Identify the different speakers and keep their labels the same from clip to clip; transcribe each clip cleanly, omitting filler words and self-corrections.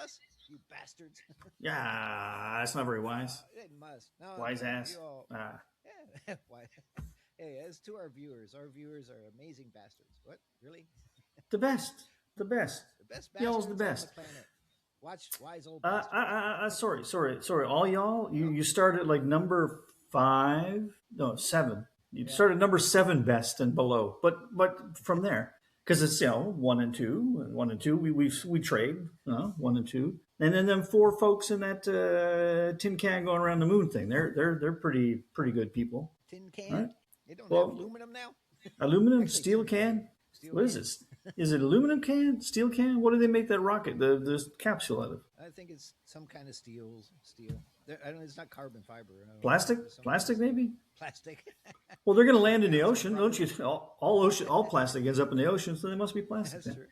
Speaker 1: us, you bastards.
Speaker 2: Yeah, that's not very wise.
Speaker 1: It must. No,
Speaker 2: Wise
Speaker 1: no,
Speaker 2: ass.
Speaker 1: you all.
Speaker 2: Ah,
Speaker 1: Yeah. Why? Hey, as to our viewers are amazing bastards. What? Really?
Speaker 2: the best. The best.
Speaker 1: The best
Speaker 2: Y'all's the
Speaker 1: bastards on the
Speaker 2: best.
Speaker 1: planet. Watch wise old bastards.
Speaker 2: Sorry. All y'all,
Speaker 1: Oh,
Speaker 2: you started like number 5, no 7. You
Speaker 1: yeah.
Speaker 2: started number 7 best and below, but from there, because it's 1 and 1 and 2. We trade 1 and 2, and then them 4 folks in that tin can going around the moon thing. They're pretty good people,
Speaker 1: Tin
Speaker 2: right?
Speaker 1: can. They don't have
Speaker 2: Well,
Speaker 1: aluminum now.
Speaker 2: aluminum,
Speaker 1: Actually,
Speaker 2: steel
Speaker 1: tin can.
Speaker 2: can.
Speaker 1: Steel
Speaker 2: What is
Speaker 1: can.
Speaker 2: this? Is it aluminum can? Steel can? What do they make that rocket, the capsule out of?
Speaker 1: I think it's some kind of steel. Steel. I don't. It's not carbon fiber. I don't know.
Speaker 2: Plastic?
Speaker 1: It's some kind of
Speaker 2: Plastic,
Speaker 1: steel.
Speaker 2: maybe?
Speaker 1: Plastic.
Speaker 2: Well, they're going to land in
Speaker 1: Yeah,
Speaker 2: the
Speaker 1: it's
Speaker 2: ocean, don't
Speaker 1: rubber.
Speaker 2: you? All plastic ends up in the ocean, so they must be plastic
Speaker 1: That's
Speaker 2: then.
Speaker 1: true.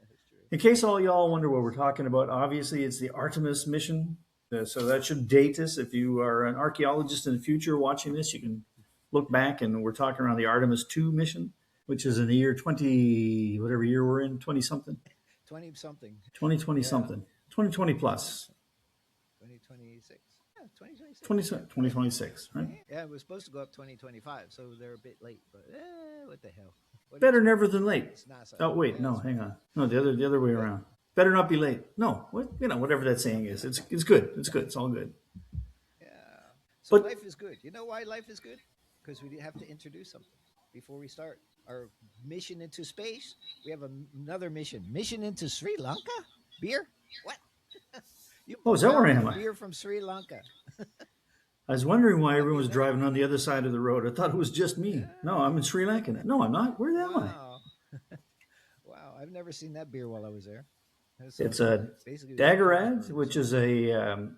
Speaker 1: That's true.
Speaker 2: In case all y'all wonder what we're talking about, obviously it's the Artemis mission. So that should date us. If you are an archaeologist in the future watching this, you can look back, and we're talking around the Artemis 2 mission, which is in the year 20, whatever year we're in, 20 something,
Speaker 1: 20 something.
Speaker 2: 2020
Speaker 1: Yeah.
Speaker 2: something, 2020
Speaker 1: Yeah.
Speaker 2: plus,
Speaker 1: 2026. Yeah, 2026.
Speaker 2: 20, 2026, right?
Speaker 1: Yeah, it was supposed to go up 2025, so they're a bit late. But what the hell? What do you
Speaker 2: Better
Speaker 1: expect?
Speaker 2: never than late.
Speaker 1: It's NASA.
Speaker 2: Oh wait,
Speaker 1: Yeah,
Speaker 2: no,
Speaker 1: that's
Speaker 2: hang
Speaker 1: right.
Speaker 2: on. No, the other way
Speaker 1: What?
Speaker 2: around. Better not be late. No, what whatever that saying is. It's good. It's good. It's all good.
Speaker 1: Yeah. So
Speaker 2: But
Speaker 1: life is good. You know why life is good? Because we have to introduce something before we start our mission into space. We have another mission. Mission into Sri Lanka. Beer? What? You
Speaker 2: oh, is that where I
Speaker 1: bound for
Speaker 2: am?
Speaker 1: beer from Sri Lanka?
Speaker 2: I was wondering why
Speaker 1: Have
Speaker 2: everyone
Speaker 1: you
Speaker 2: was
Speaker 1: never?
Speaker 2: driving on the other side of the road. I thought it was just me. No, I'm in Sri Lanka. No, I'm not. Where am I?
Speaker 1: Wow. Wow. I've never seen that beer while I was there. So
Speaker 2: It's a
Speaker 1: basically the
Speaker 2: Daggerad,
Speaker 1: Carlsberg.
Speaker 2: which
Speaker 1: So
Speaker 2: is a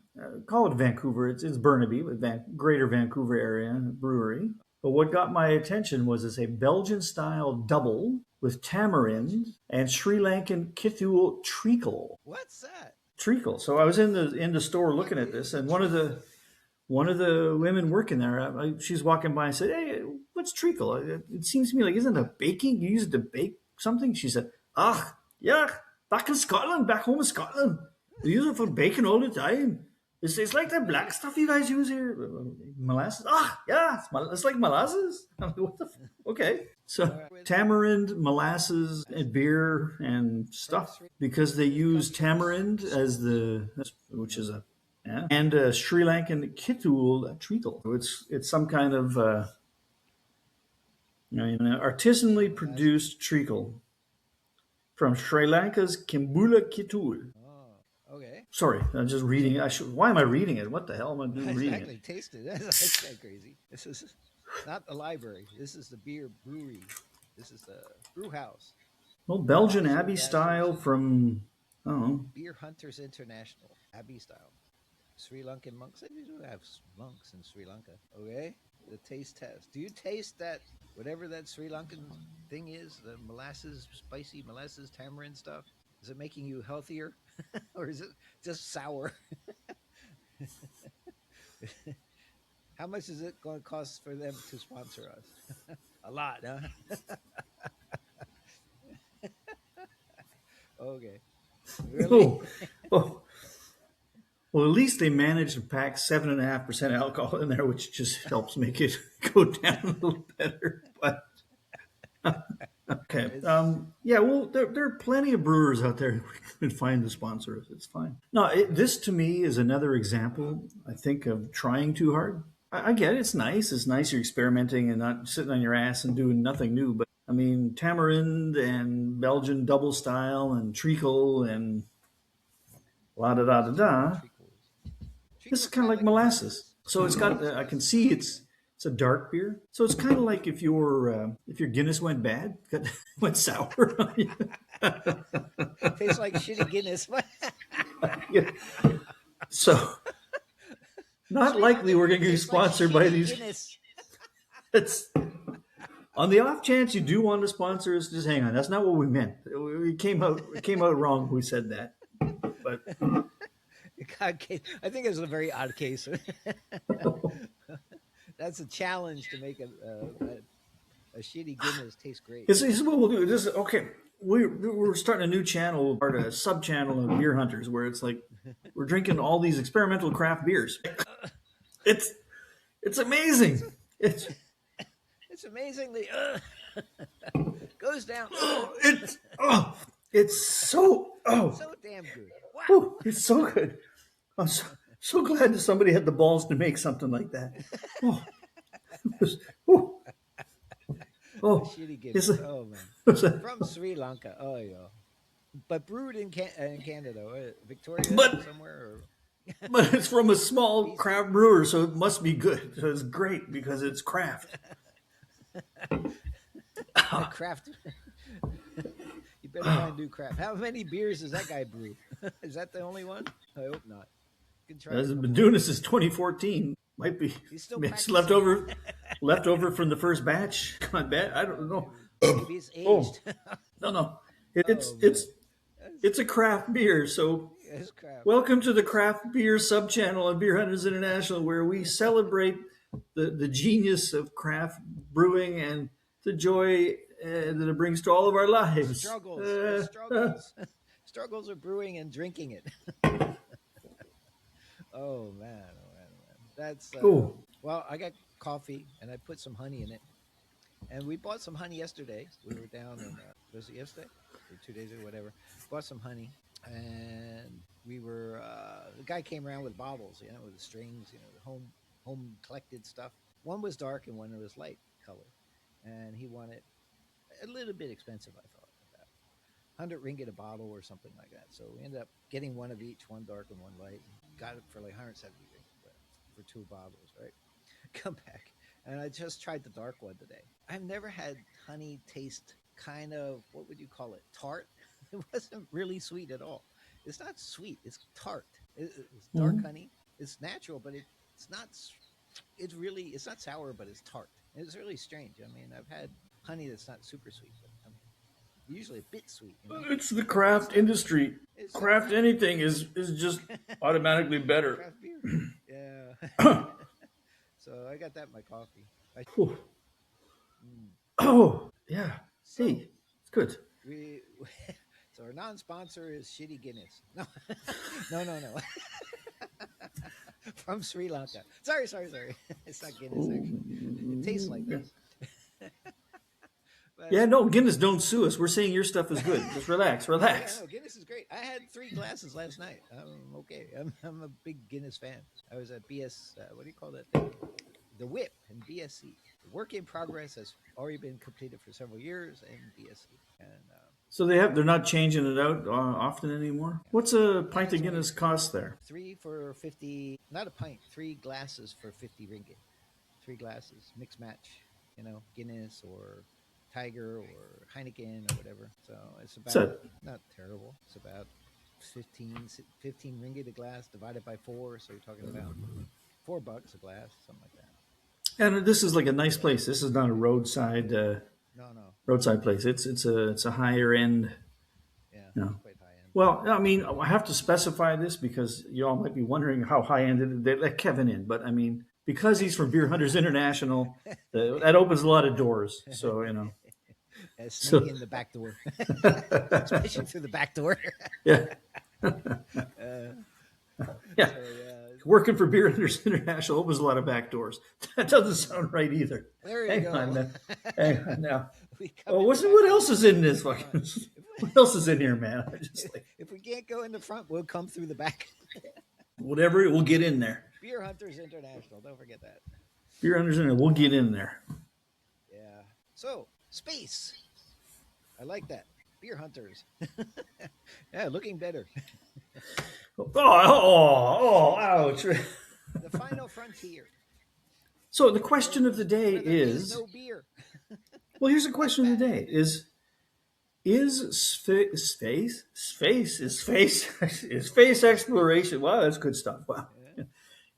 Speaker 2: call it Vancouver. It's Burnaby, but Greater Vancouver area brewery. But what got my attention was it's a Belgian style double with tamarind and Sri Lankan Kithul treacle.
Speaker 1: what's that?
Speaker 2: Treacle. So I was in the store
Speaker 1: What
Speaker 2: looking at this,
Speaker 1: is a
Speaker 2: and
Speaker 1: treacle?
Speaker 2: one of the women working there, she's walking by and said, "Hey, what's treacle? It seems to me like isn't it baking? You use it to bake something?" She said, "Ah, yeah, back in Scotland, back home in Scotland, we use it for baking all the time. It's like that black stuff you guys use here, molasses. Ah, yeah, it's like molasses. I'm like, what the okay."
Speaker 1: All
Speaker 2: So
Speaker 1: right.
Speaker 2: tamarind, molasses, and beer and
Speaker 1: From
Speaker 2: stuff
Speaker 1: Sri,
Speaker 2: because they
Speaker 1: it
Speaker 2: use
Speaker 1: comes from
Speaker 2: tamarind as which is a yeah, and Sri Lankan Kithul treacle. So it's some kind of an artisanally
Speaker 1: molasses.
Speaker 2: produced treacle from Sri Lanka's Kimbula Kithul.
Speaker 1: Oh, okay.
Speaker 2: Sorry, I'm just reading. Why am I reading it? What the hell am I doing reading it?
Speaker 1: Exactly. Taste it. That's kind of crazy. This is not the library. This is the beer brewery. This is the brew house.
Speaker 2: Well, Belgian Abbey
Speaker 1: Flabbergasters
Speaker 2: style from I don't know.
Speaker 1: Beer Hunters International. Abbey style. Sri Lankan monks. They do have monks in Sri Lanka. Okay. The taste test. Do you taste that whatever that Sri Lankan thing is? The molasses, spicy molasses, tamarind stuff. Is it making you healthier, or is it just sour? How much is it going to cost for them to sponsor us? A lot, huh? Okay. Really?
Speaker 2: Oh, oh, well, at least they managed to pack 7.5% alcohol in there, which just helps make it go down a little better. But okay,
Speaker 1: It's
Speaker 2: yeah, well, there are plenty of brewers out there who can find the sponsors. It's fine. No, this to me is another example, I think, of trying too hard. I get it. It's nice. It's nice you're experimenting and not sitting on your ass and doing nothing new. But I mean, tamarind and Belgian double style and treacle and la da da da da.
Speaker 1: treacles.
Speaker 2: This is
Speaker 1: Treacle's
Speaker 2: kind
Speaker 1: kind
Speaker 2: of
Speaker 1: of
Speaker 2: like
Speaker 1: like
Speaker 2: molasses.
Speaker 1: molasses.
Speaker 2: So it's got. I can see it's a dark beer. So it's kind of like if your Guinness went bad, went sour.
Speaker 1: Tastes like shitty Guinness.
Speaker 2: Yeah. So not
Speaker 1: Sri
Speaker 2: likely
Speaker 1: Lankan
Speaker 2: we're
Speaker 1: beer
Speaker 2: going to get
Speaker 1: tastes like
Speaker 2: sponsored by
Speaker 1: shitty
Speaker 2: these.
Speaker 1: Guinness.
Speaker 2: It's on the off chance you do want to sponsor us. Just hang on. That's not what we meant. It came out wrong. When we said that, but
Speaker 1: I think it's a very odd case. That's a challenge to make a shitty Guinness taste great.
Speaker 2: it's what we'll do. This is okay. we're starting a new channel, or a sub channel of Beer Hunters, where it's like we're drinking all these experimental craft beers. It's it's amazing.
Speaker 1: It's
Speaker 2: It's
Speaker 1: it's amazingly goes down.
Speaker 2: it's it's
Speaker 1: So damn good. Wow.
Speaker 2: it's so good. I'm so glad that somebody had the balls to make something like that. Oh, it was- oh, oh,
Speaker 1: Shitty
Speaker 2: it's
Speaker 1: Guinness.
Speaker 2: a-
Speaker 1: Oh man.
Speaker 2: it's a-
Speaker 1: From Sri Lanka. Oh yeah. But brewed in Canada, Victoria
Speaker 2: But-
Speaker 1: somewhere.
Speaker 2: but it's from a small craft brewer, so it must be good. So it's great because it's craft.
Speaker 1: Or craft. You better find new craft. How many beers does that guy brew? Is that the only one? I hope not. You can try.
Speaker 2: Has
Speaker 1: a
Speaker 2: been
Speaker 1: couple.
Speaker 2: doing this since 2014. Might be
Speaker 1: He's still
Speaker 2: it's
Speaker 1: practicing.
Speaker 2: left over from the first batch. I bet. I don't know.
Speaker 1: Maybe it's
Speaker 2: Oh.
Speaker 1: aged.
Speaker 2: No.
Speaker 1: Oh,
Speaker 2: It's a craft beer. So
Speaker 1: It's craft.
Speaker 2: welcome to the craft beer sub channel of Beer Hunters International, where we celebrate the genius of craft brewing and the joy that it brings to all of our lives.
Speaker 1: Struggles. Struggles of brewing and drinking it. Oh man. That's
Speaker 2: Cool.
Speaker 1: well. I got coffee and I put some honey in it, and we bought some honey yesterday. We were down in was it yesterday or 2 days ago, whatever. Bought some honey, and we were the guy came around with bottles, with the strings, the home collected stuff. One was dark and one was light color, and he wanted a little bit expensive, I thought, about 100 ringgit a bottle or something like that. So we ended up getting one of each, one dark and one light. Got it for like 170 ringgit for 2 bottles, right? Come back, and I just tried the dark one today. I've never had honey taste kind of, what would you call it, tart? It wasn't really sweet at all. It's not sweet, it's tart. It's dark honey. It's natural, but it's not. It's not sour, but it's tart. It's really strange. I mean, I've had honey that's not super sweet, but usually a bit sweet.
Speaker 2: It's the craft industry.
Speaker 1: It's
Speaker 2: Craft anything is just automatically better.
Speaker 1: craft beer. Yeah. So I got that in my coffee.
Speaker 2: Whew. Oh, yeah. See, it's good.
Speaker 1: We so our non-sponsor is Shitty Guinness. No, no. From Sri Lanka. Sorry. It's not Guinness. Actually, it tastes like this. But,
Speaker 2: Yeah, no, Guinness, don't sue us. We're saying your stuff is good. Just relax.
Speaker 1: yeah, no,
Speaker 2: Guinness
Speaker 1: Guinness is great. I had 3 glasses last night. I'm okay. I'm a big Guinness fan. I was at BS. What do you call that thing? The Whip in BSC. The work in progress has already been completed for several years in BSC, and
Speaker 2: So they're not changing it out often anymore. What's a pint of Guinness cost there?
Speaker 1: 3 for 50. Not a pint. 3 glasses for 50 ringgit. 3 glasses, mix match. Guinness or Tiger or Heineken or whatever. So it's about not terrible. It's about 15 ringgit a glass divided by 4. So you're talking about $4 a glass, something like that.
Speaker 2: And this is like a nice place. This is not a roadside
Speaker 1: No.
Speaker 2: roadside place. It's a higher end.
Speaker 1: Yeah,
Speaker 2: No.
Speaker 1: quite high end.
Speaker 2: Well, I mean, I have to specify this because you all might be wondering how high end they let Kevin in, but I mean, because he's from Beer Hunters International, that opens a lot of doors. So
Speaker 1: Sneak in the back door, especially through the back door.
Speaker 2: yeah, yeah.
Speaker 1: So,
Speaker 2: Working for Beer Hunters International opens a lot of back doors. That doesn't sound right either.
Speaker 1: there you
Speaker 2: Hang
Speaker 1: go.
Speaker 2: on now. Hang on now.
Speaker 1: We come
Speaker 2: Oh,
Speaker 1: in
Speaker 2: what
Speaker 1: the back
Speaker 2: else
Speaker 1: door.
Speaker 2: is in this fucking? What else is in here, man? I just like
Speaker 1: If we can't go in the front, we'll come through the back.
Speaker 2: whatever. We'll get in there.
Speaker 1: Beer Hunters International. Don't forget that.
Speaker 2: Beer Hunters International. We'll get in there.
Speaker 1: Yeah. So, space. I like that. Beer Hunters. Yeah, looking better.
Speaker 2: Ouch.
Speaker 1: The final frontier.
Speaker 2: So the question of the day
Speaker 1: Where there
Speaker 2: is,
Speaker 1: no beer.
Speaker 2: well, here's the question of the day: is space exploration? Wow, that's good stuff. Wow,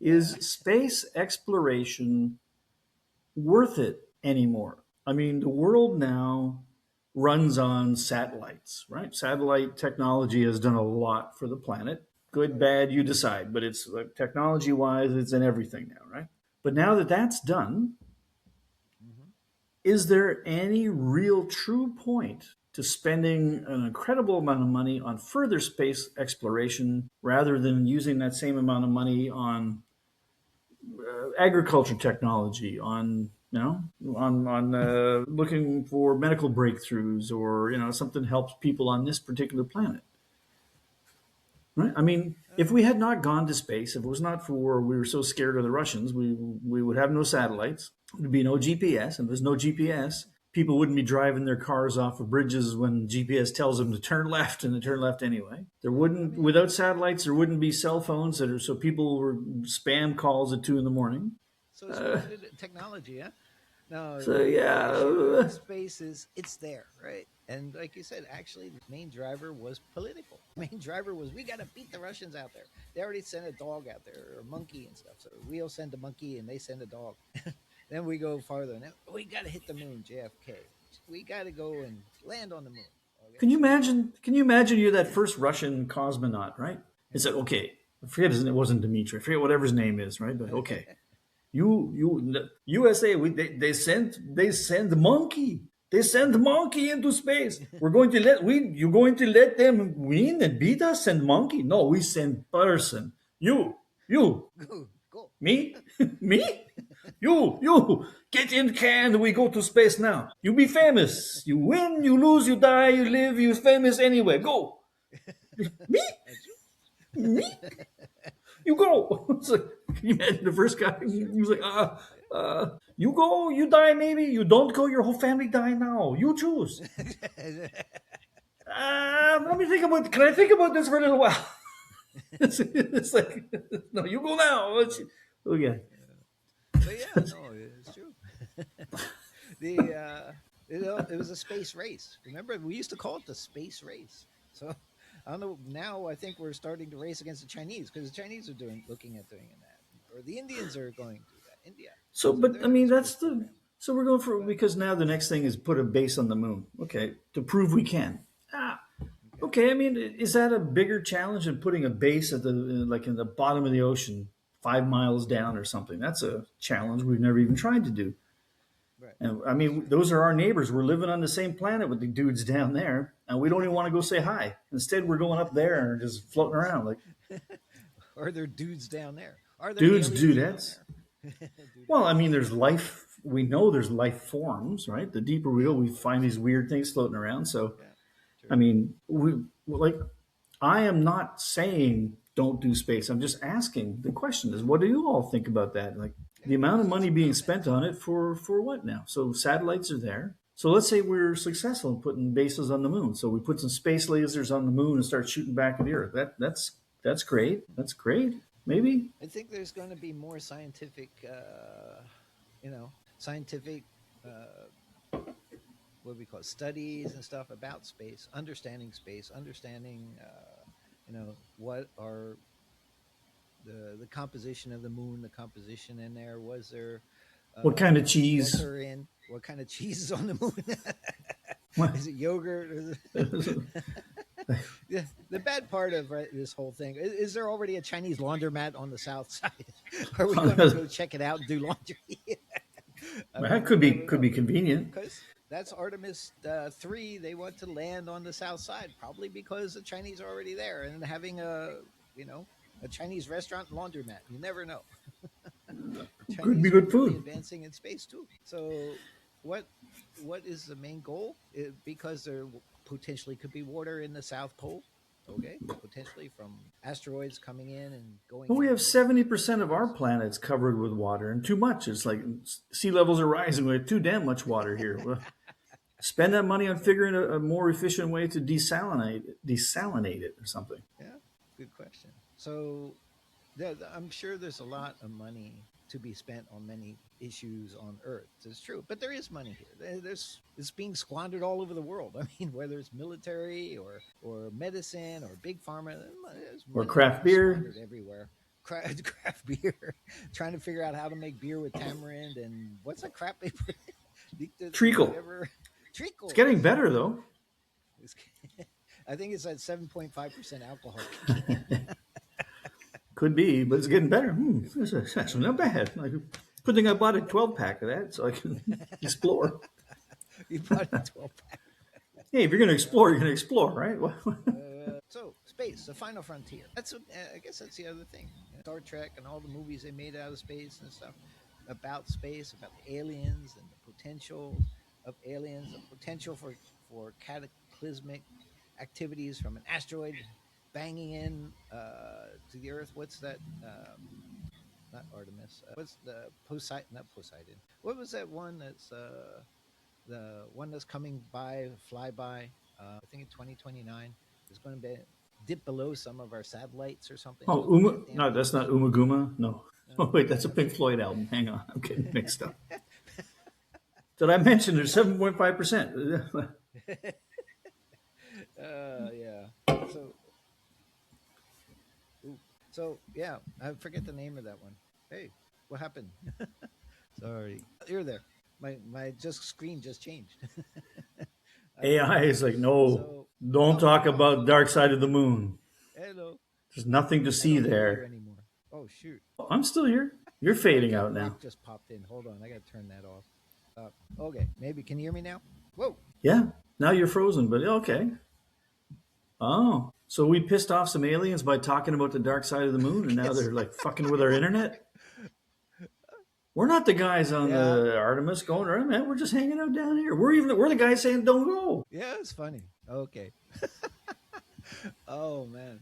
Speaker 2: is space exploration worth it anymore? I mean, the world now runs on satellites, right? Satellite technology has done a lot for the planet. Good, bad, you decide. But it's like technology-wise, it's in everything now, right? But now that that's done, is there any real true point to spending an incredible amount of money on further space exploration rather than using that same amount of money on agriculture technology, on looking for medical breakthroughs, or something helps people on this particular planet. Right? I mean, if we had not gone to space, if it was not for we were so scared of the Russians, we would have no satellites. There'd be no GPS, and if there's no GPS, people wouldn't be driving their cars off of bridges when GPS tells them to turn left, and they turn left anyway. There wouldn't, without satellites, there wouldn't be cell phones so people were spam calls at 2 a.m.
Speaker 1: So it's limited technology, huh? No.
Speaker 2: So yeah,
Speaker 1: space it's there, right? And like you said, actually, the main driver was political. The main driver was we got to beat the Russians out there. They already sent a dog out there, or a monkey and stuff. So we'll send a monkey, and they send a dog. Then we go farther. Now we got to hit the moon, JFK. We got to go and land on the moon. Okay?
Speaker 2: Can you imagine? Can you imagine you're that first Russian cosmonaut, right? It's like, okay, I forget it wasn't Dmitry. I forget whatever his name is, right? But okay, USA, they send monkey. They send monkey into space. You're going to let them win and beat us? Send monkey? No, we send person. You,
Speaker 1: Go.
Speaker 2: me, me. You get in can. We go to space now. You be famous. You win, you lose, you die, you live, you famous anyway. Go. Me. You go. It's like, can you imagine the first guy? He was like, you go, you die maybe. You don't go, your whole family die now. You choose. Let me think about. Can I think about this for a little while? it's like, no, you go now. Okay.
Speaker 1: But yeah, no, it's true. It was a space race. Remember, we used to call it the space race. So I don't know. Now I think we're starting to race against the Chinese, because the Chinese are looking at doing that, or the Indians are going to do that. India.
Speaker 2: So, but I mean, so we're going for, because now the next thing is put a base on the moon. Okay, to prove we can. Okay. I mean, is that a bigger challenge than putting a base at in the bottom of the ocean, 5 miles down or something? That's a challenge we've never even tried to do.
Speaker 1: Right.
Speaker 2: And I mean, those are our neighbors. We're living on the same planet with the dudes down there, and we don't even want to go say hi. Instead, we're going up there and just floating around like.
Speaker 1: Are there dudes down there? Are there
Speaker 2: dudettes? Well, I mean, there's life. We know there's life forms, right? The deeper we go, we find these weird things floating around. So, I mean, I am not saying don't do space. I'm just asking. The question is, what do you all think about that? Like the amount of money being spent on it for what now? So satellites are there. So let's say we're successful in putting bases on the moon. So we put some space lasers on the moon and start shooting back at the Earth. That's great. That's great. Maybe.
Speaker 1: I think there's going to be more scientific, what do we call it, studies and stuff about space, understanding, what are the composition of the moon, the composition in there. Was there
Speaker 2: what kind of cheese?
Speaker 1: What kind of cheese is on the moon? Is it yogurt? Yeah, the bad part of this whole thing is there already a Chinese laundromat on the south side? Are we going to go check it out and do laundry?
Speaker 2: That could be convenient.
Speaker 1: Because that's Artemis 3. They want to land on the south side, probably because the Chinese are already there and having a Chinese restaurant and laundromat. You never know.
Speaker 2: Could be good food.
Speaker 1: Advancing in space too. So, what is the main goal? Because there potentially could be water in the South Pole. Okay, potentially from asteroids coming in and going.
Speaker 2: Well, we have 70% of our planet's covered with water, and too much. It's like sea levels are rising. We have too damn much water here. Spend that money on figuring a more efficient way to desalinate it or something.
Speaker 1: Yeah, good question. So, I'm sure there's a lot of money to be spent on many issues on Earth. It's true, but there is money here. It's being squandered all over the world. I mean, whether it's military or medicine or big pharma,
Speaker 2: or craft beer
Speaker 1: everywhere. Craft beer, trying to figure out how to make beer with tamarind and what's that crap they put?
Speaker 2: Treacle.
Speaker 1: Treacle.
Speaker 2: It's getting better though.
Speaker 1: I think it's at 7.5% alcohol.
Speaker 2: Could be, but it's getting better. That's actually not bad. Good thing I bought a 12-pack of that so I can explore.
Speaker 1: You bought a 12-pack.
Speaker 2: Hey, if you're going to explore, you're going to explore, right?
Speaker 1: So space, the final frontier. That's what, I guess that's the other thing. Star Trek and all the movies they made out of space and stuff about space, about the aliens and the potential of aliens, the potential for cataclysmic activities from an asteroid banging in to the Earth. What's that? Not Artemis. What's the Poseidon? Not Poseidon. What was that one? That's the one that's coming by, fly by. I think in 2029 is going to be dip below some of our satellites or something.
Speaker 2: Oh, no, that's not Umaguma. No. Oh, wait, that's a Pink Floyd album. Hang on, I'm getting mixed up. Did I mention there's 7.5%?
Speaker 1: Yeah. So yeah, I forget the name of that one. Hey, what happened? Sorry, you're there. My screen just changed.
Speaker 2: AI is like, no, don't talk about Dark Side of the Moon.
Speaker 1: Hello.
Speaker 2: There's nothing to see there
Speaker 1: anymore. Oh shoot!
Speaker 2: I'm still here. You're fading out now.
Speaker 1: Rock just popped in. Hold on, I gotta turn that off. Okay, maybe can you hear me now? Whoa.
Speaker 2: Yeah, now you're frozen, but okay. Oh, so we pissed off some aliens by talking about the dark side of the moon, and now they're like fucking with our internet. We're not the guys on the Artemis going around, man. We're just hanging out down here. We're the guys saying don't go.
Speaker 1: Yeah, it's funny. Okay. Oh man,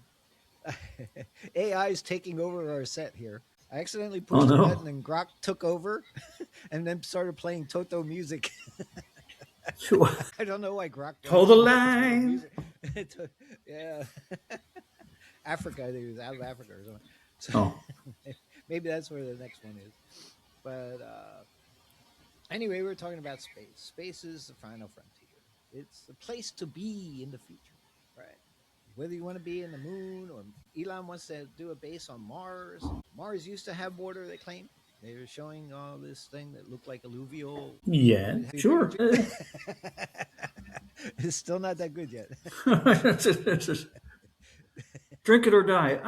Speaker 1: AI is taking over our set here. I accidentally pushed the button and Grok took over, and then started playing Toto music. I don't know why Grok.
Speaker 2: Hold the line.
Speaker 1: Yeah, Africa. I think it was out of Africa or something. So maybe that's where the next one is. But anyway, we're talking about space. Space is the final frontier. It's the place to be in the future, right? Whether you want to be in the moon or Elon wants to do a base on Mars. Mars used to have water, they claim. They were showing all this thing that looked like alluvial.
Speaker 2: Yeah, sure.
Speaker 1: It's still not that good yet.
Speaker 2: Drink it or die.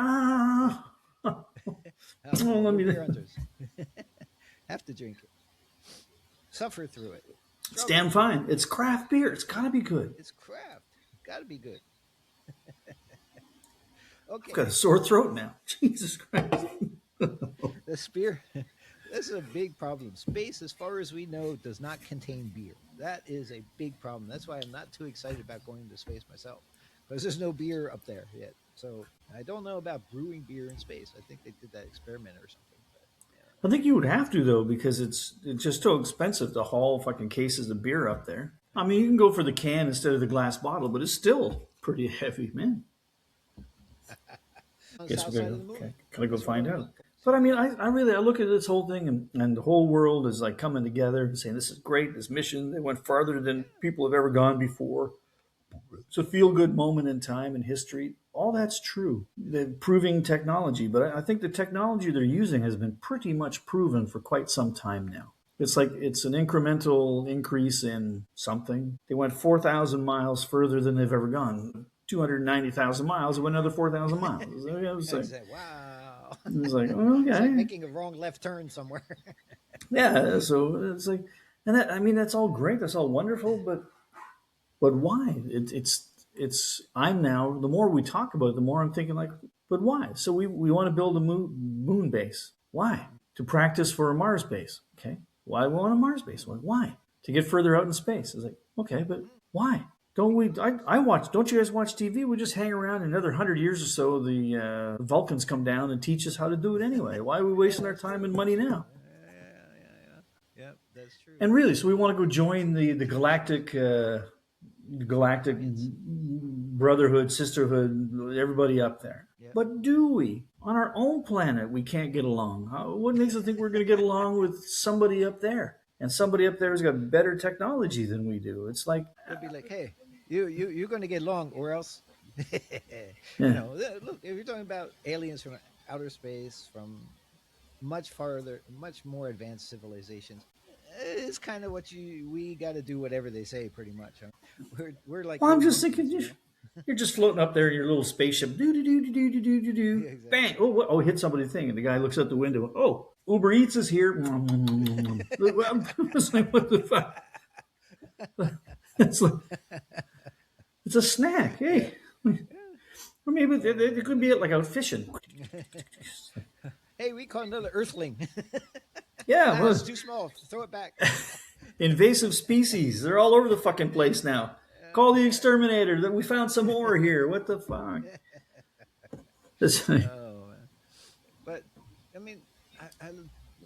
Speaker 2: Let me.
Speaker 1: Hunters. Have to drink it. Suffer through it.
Speaker 2: It's damn fine. It's craft beer. It's got to be good.
Speaker 1: It's craft. Got to be good. Okay.
Speaker 2: I've got a sore throat now. Jesus Christ.
Speaker 1: The spear. This is a big problem. Space, as far as we know, does not contain beer. That is a big problem. That's why I'm not too excited about going into space myself, because there's no beer up there yet. So I don't know about brewing beer in space. I think they did that experiment or something.
Speaker 2: I think you would have to, though, because it's just so expensive to haul fucking cases of beer up there. I mean, you can go for the can instead of the glass bottle, but it's still pretty heavy, man. Guess we're gonna go find out. But I mean, I look at this whole thing, and the whole world is like coming together and saying this is great. This mission, they went farther than people have ever gone before. It's a feel-good moment in time in history. All that's true. They're proving technology, but I think the technology they're using has been pretty much proven for quite some time now. It's like it's an incremental increase in something. They went 4,000 miles further than they've ever gone. 290,000 miles, it went another 4,000 miles. It was like,
Speaker 1: wow.
Speaker 2: It was like, oh, okay.
Speaker 1: It's like making a wrong left turn somewhere.
Speaker 2: Yeah, so it's like, and that, I mean, that's all great. That's all wonderful, but why? I'm now, the more we talk about it, the more I'm thinking like, but why? So we want to build a moon base. Why? To practice for a Mars base. Okay. Why we want a Mars base? Why? To get further out in space. It's like, okay, but why? Don't we? Don't you guys watch TV? We just hang around. In another 100 years or so, the Vulcans come down and teach us how to do it anyway. Why are we wasting our time and money now?
Speaker 1: Yeah, that's true.
Speaker 2: And really, so we want to go join the galactic brotherhood, sisterhood, everybody up there. Yep. But do we? On our own planet, we can't get along. What makes us think we're going to get along with somebody up there? And somebody up there has got better technology than we do. It's like,
Speaker 1: it'd be like, hey, you're going to get along, or else. You know, look, if you're talking about aliens from outer space, from much farther, much more advanced civilizations, it's kind of what we got to do whatever they say, pretty much. We're like.
Speaker 2: Well, I'm just thinking, you're just floating up there in your little spaceship. Do do do do do do do do. Yeah, exactly. Bang! Oh, hit somebody's thing, and the guy looks out the window. Oh, Uber Eats is here. It's like, what the fuck? It's like, It's a snack. Hey, or maybe they could be like out fishing.
Speaker 1: Hey, we caught another earthling.
Speaker 2: Yeah,
Speaker 1: It's
Speaker 2: well,
Speaker 1: too small. Throw it back.
Speaker 2: invasive species. They're all over the fucking place now. Call the exterminator. That we found some more here. What the fuck?
Speaker 1: Oh, man. But I mean,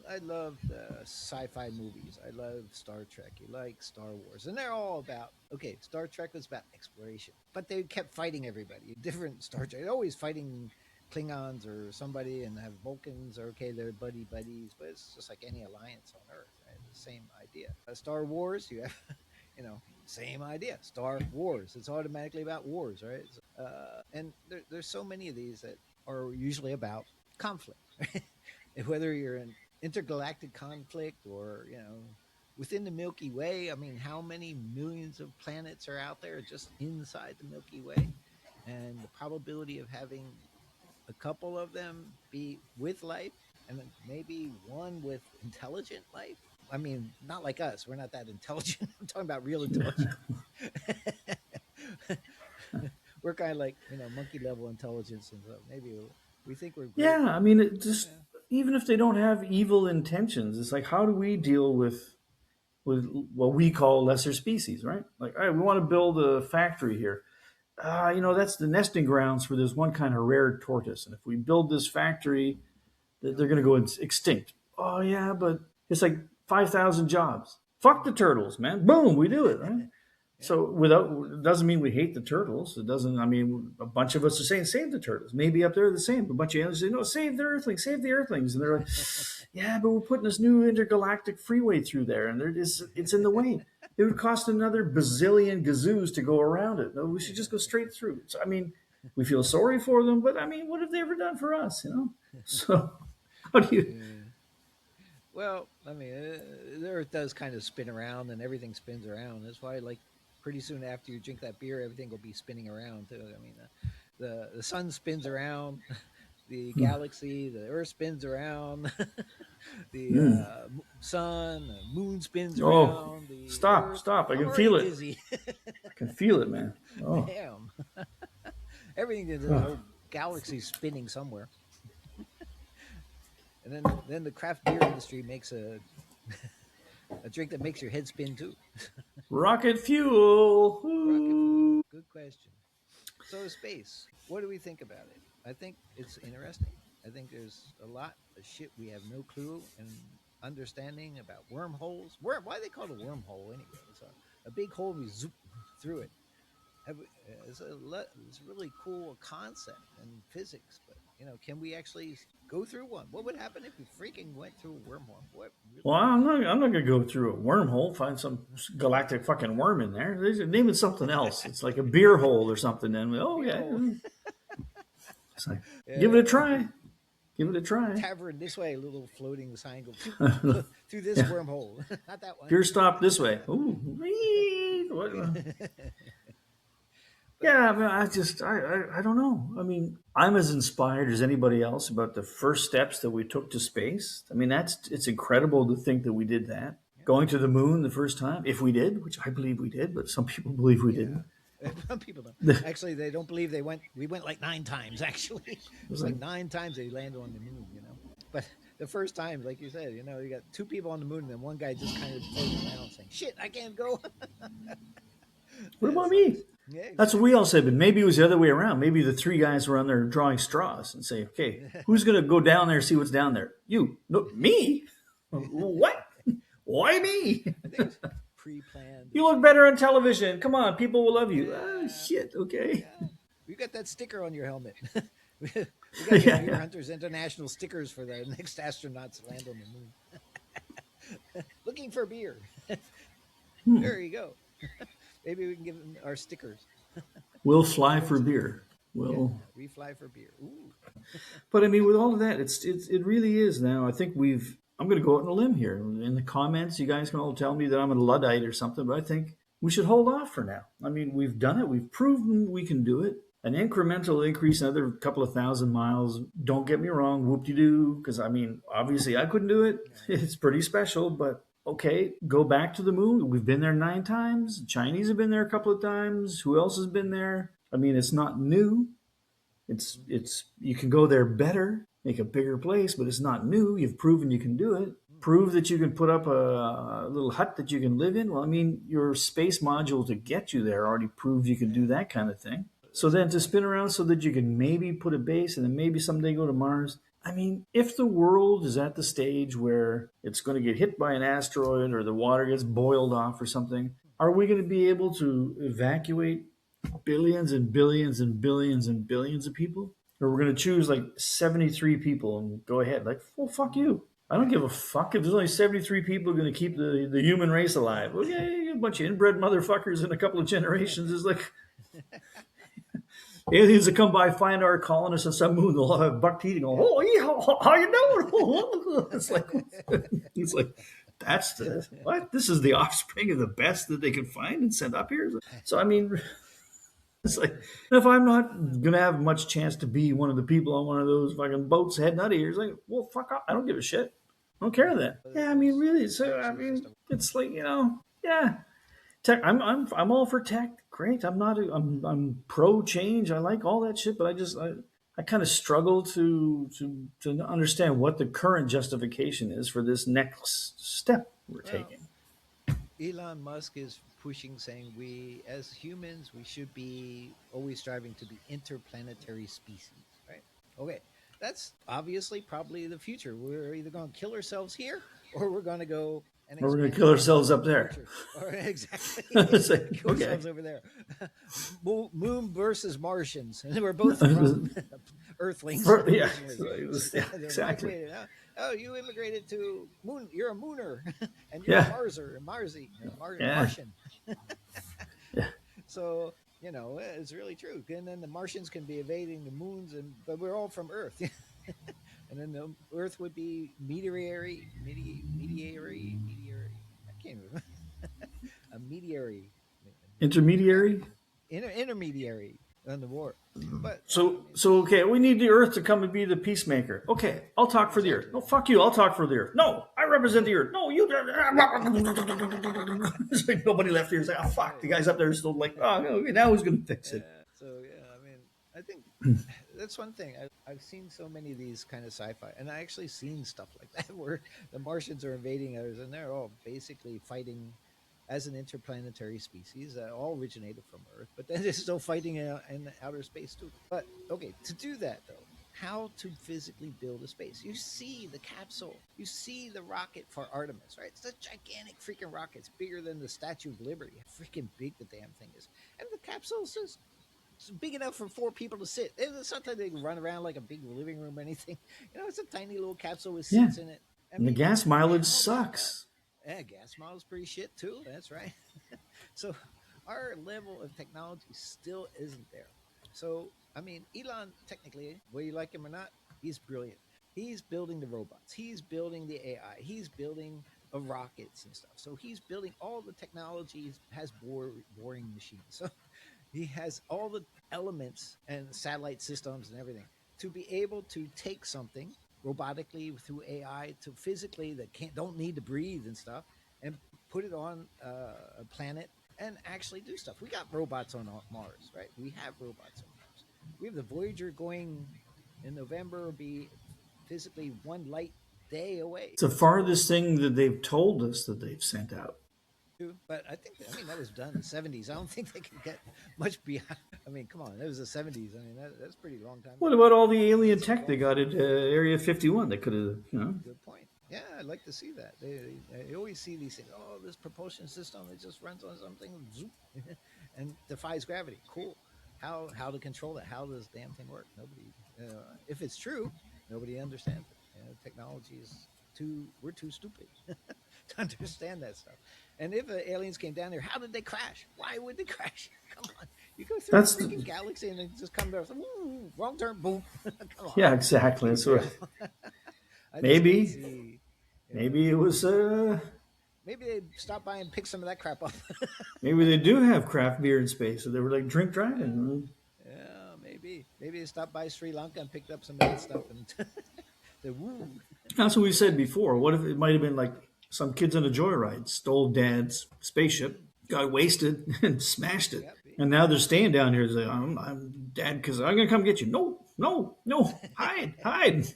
Speaker 1: I love sci-fi movies. I love Star Trek. You like Star Wars, and they're all about. Okay, Star Trek was about exploration, but they kept fighting everybody. Different Star Trek, they're always fighting Klingons or somebody, and have Vulcans. Or okay, they're buddies, but it's just like any alliance on Earth. Right? The same idea. Star Wars, you have, same idea. Star Wars. It's automatically about wars, right? And there's so many of these that are usually about conflict. Whether you're in intergalactic conflict or within the Milky Way. I mean, how many millions of planets are out there just inside the Milky Way? And the probability of having a couple of them be with life and then maybe one with intelligent life. I mean, not like us. We're not that intelligent. I'm talking about real intelligence. We're kind of like, monkey level intelligence. And so maybe we think we're great.
Speaker 2: Yeah, I mean, it just even if they don't have evil intentions, it's like, how do we deal with what we call lesser species, right? Like, all right, we want to build a factory here. That's the nesting grounds for this one kind of rare tortoise. And if we build this factory, they're going to go extinct. Oh, yeah, but it's like 5,000 jobs. Fuck the turtles, man. Boom, we do it, right? So it doesn't mean we hate the turtles. It doesn't. I mean, a bunch of us are saying save the turtles. Maybe up there the same. A bunch of aliens say no, save the earthlings, save the earthlings, and they're like, yeah, but we're putting this new intergalactic freeway through there, and it's in the way. It would cost another bazillion gazoos to go around it. No, we should just go straight through. So I mean, we feel sorry for them, but I mean, what have they ever done for us? So how do you?
Speaker 1: Well, I mean, the Earth does kind of spin around, and everything spins around. That's why, like, pretty soon after you drink that beer, everything will be spinning around too. I mean, the sun spins around, the galaxy, the Earth spins around, the sun, the moon spins
Speaker 2: Oh,
Speaker 1: around. The
Speaker 2: stop!
Speaker 1: Earth.
Speaker 2: Stop! I
Speaker 1: I'm
Speaker 2: can feel
Speaker 1: already
Speaker 2: it.
Speaker 1: dizzy.
Speaker 2: I can feel it, man. Oh,
Speaker 1: Damn, everything is the whole galaxy spinning somewhere. And then the craft beer industry makes a drink that makes your head spin too.
Speaker 2: rocket fuel.
Speaker 1: Rocket. Good question. So space. What do we think about it? I think it's interesting. I think there's a lot of shit we have no clue and understanding about wormholes. Why do they call it a wormhole anyway? It's a big hole we zoop through it. It's a really cool concept in physics, but can we actually go through one? What would happen if we freaking went through a wormhole? What? Really?
Speaker 2: Well, I'm not gonna go through a wormhole. Find some galactic fucking worm in there. Name it something else. It's like a beer hole or something. And it's like, give it a try. Give it a try.
Speaker 1: Tavern this way, a little floating sign go through this wormhole. Not that one.
Speaker 2: Beer stop this way. Ooh. Yeah, I mean, I don't know. I mean, I'm as inspired as anybody else about the first steps that we took to space. I mean, it's incredible to think that we did that.
Speaker 1: Yeah.
Speaker 2: Going to the moon the first time, if we did, which I believe we did, but some people believe we didn't.
Speaker 1: Some people don't. Actually, they don't believe they went. We went like 9 times. Actually, it was like 9 times they landed on the moon. But the first time, like you said, you got 2 people on the moon, and then one guy just kind of floating around saying, "Shit, I can't go."
Speaker 2: What about me?
Speaker 1: Yeah, exactly.
Speaker 2: That's what we all said, but maybe it was the other way around. Maybe the 3 guys were on there drawing straws and say, "Okay, who's going to go down there and see what's down there? You? No, me? What? Why me?
Speaker 1: I think it's pre-planned.
Speaker 2: You look better on television. Come on, people will love you." Oh, shit. Okay.
Speaker 1: Yeah. You got that sticker on your helmet. We got the Beer Hunters International stickers for the next astronauts to land on the moon. Looking for beer. There you go. Maybe we can give them our stickers.
Speaker 2: We'll fly for beer.
Speaker 1: We fly for beer. Ooh.
Speaker 2: But I mean, with all of that, it really is now. I think I'm going to go out on a limb here. In the comments, you guys can all tell me that I'm a Luddite or something, but I think we should hold off for now. I mean, we've done it. We've proven we can do it. An incremental increase, another couple of 1,000 miles. Don't get me wrong, whoop-de-doo, because I mean, obviously I couldn't do it. It's pretty special, but okay, go back to the moon. We've been there 9 times. Chinese have been there a couple of times. Who else has been there? I mean, it's not new. It's you can go there better, make a bigger place, but it's not new. You've proven you can do it. Prove that you can put up a little hut that you can live in. Well, I mean, your space module to get you there already proved you can do that kind of thing. So then to spin around so that you can maybe put a base and then maybe someday go to Mars. I mean, if the world is at the stage where it's going to get hit by an asteroid or the water gets boiled off or something, are we going to be able to evacuate billions and billions and billions and billions of people? Or we're going to choose like 73 people and go ahead? Like, well, fuck you. I don't give a fuck if there's only 73 people going to keep the human race alive. Okay, a bunch of inbred motherfuckers in a couple of generations is like aliens that come by, find our colonists on some moon, they'll have buck teeth and go, oh, yeah, how you doing? It's like, that's the, what? This is the offspring of the best that they could find and send up here? So, I mean, it's like, if I'm not going to have much chance to be one of the people on one of those fucking boats heading out of here, it's like, well, fuck off. I don't give a shit. I don't care then. Yeah, I mean, really. So, I mean, it's like, yeah. Tech. I'm all for tech. Great. I'm pro change. I like all that shit, but I kind of struggle to understand what the current justification is for this next step we're taking.
Speaker 1: Elon Musk is pushing, saying we, as humans, we should be always striving to be interplanetary species, right? Okay, that's obviously probably the future. We're either going to kill ourselves here, or we're going to go and
Speaker 2: or we're going to kill ourselves up there.
Speaker 1: Or exactly,
Speaker 2: like,
Speaker 1: kill
Speaker 2: okay.
Speaker 1: ourselves over there. Moon versus Martians, and we're both from Earthlings.
Speaker 2: Yeah, exactly.
Speaker 1: Oh, you immigrated to Moon. You're a Mooner, and you're a Martian.
Speaker 2: Yeah.
Speaker 1: So it's really true. And then the Martians can be evading the moons, but we're all from Earth. And then the Earth would be mediary. I can't remember. A mediary.
Speaker 2: Intermediary.
Speaker 1: Intermediary on the war. But
Speaker 2: so okay, we need the Earth to come and be the peacemaker. Okay, I'll talk for the Earth. No, fuck you. I'll talk for the Earth. No, I represent the Earth. No, you. It's like nobody left here. It's like, oh fuck, the guys up there are still like, oh, okay, now who's gonna fix it?
Speaker 1: So yeah, I mean, I think that's one thing. I've seen so many of these kind of sci-fi, and I actually seen stuff like that where the Martians are invading others, and they're all basically fighting as an interplanetary species that all originated from Earth, but then they're still fighting in outer space too. But okay, to do that though, how to physically build a space? You see the capsule, you see the rocket for Artemis, right? It's a gigantic freaking rocket. It's bigger than the Statue of Liberty. How freaking big the damn thing is, and the capsule is just big enough for 4 people to sit. It's not that they run around like a big living room or anything. It's a tiny little capsule with seats in it.
Speaker 2: And the gas mileage sucks.
Speaker 1: Yeah, gas mileage pretty shit too. That's right. So our level of technology still isn't there. So I mean, Elon, technically, whether you like him or not, he's brilliant. He's building the robots. He's building the AI. He's building rockets and stuff. So he's building all the technologies. Has boring machines. So he has all the elements and satellite systems and everything to be able to take something robotically through AI to physically that don't need to breathe and stuff, and put it on a planet and actually do stuff. We got robots on Mars, right? We have robots on Mars. We have the Voyager going in November, will be physically one light day away.
Speaker 2: It's the farthest thing that they've told us that they've sent out.
Speaker 1: But I mean, that was done in the 70s. I don't think they could get much beyond. I mean, come on, that was the 70s. I mean, that's a pretty long time.
Speaker 2: What about all the alien tech they got at Area 51? They could have,
Speaker 1: Good point. Yeah, I'd like to see that. They always see these things. Oh, this propulsion system, it just runs on something zoop, and defies gravity. Cool. How to control that? How does the damn thing work? Nobody. If it's true, nobody understands it. Technology is we're too stupid to understand that stuff. And if aliens came down here, how did they crash? Why would they crash? Come on. You go through the freaking galaxy and then just come there. Wrong turn, boom. Come on.
Speaker 2: Yeah, exactly. That's what. Maybe it was.
Speaker 1: Maybe they stopped by and picked some of that crap up.
Speaker 2: Maybe they do have craft beer in space, so they were like drink driving.
Speaker 1: Yeah, maybe. Maybe they stopped by Sri Lanka and picked up some of that stuff and said, woo.
Speaker 2: That's what we said before. What if it might have been like Some kids on a joyride stole dad's spaceship, got wasted, and smashed it.
Speaker 1: Yep.
Speaker 2: And now they're staying down here. Saying, I'm dad, because I'm going to come get you. No, no, no. Hide, hide.